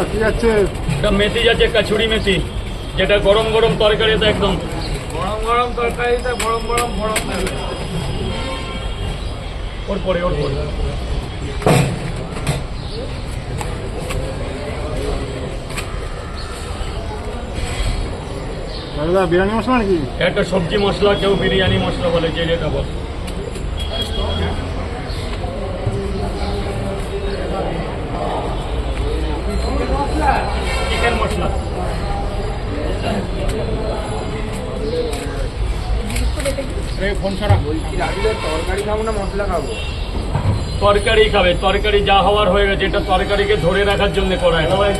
কি যাচ্ছে? এটা মেথি যাচ্ছে, কাছুরি মেথি, যেটা গরম গরম তরকারিতে একদম গরম গরম তরকারিতে গরম গরম গরম দেবে। ওর পরে দাদা বিরিয়ানি মশলা নাকি? একটা সবজি মশলা, কেউ বিরিয়ানি মশলা বলে, যে যেটা বল। চিকেন মশলা। ফোন ছাড়া বলছি রাজুদের তরকারি খাবো না মশলা খাবো? তরকারি খাবে, তরকারি যা হওয়ার হয়ে গেছে, এটা তরকারিকে ধরে রাখার জন্য করা হয়।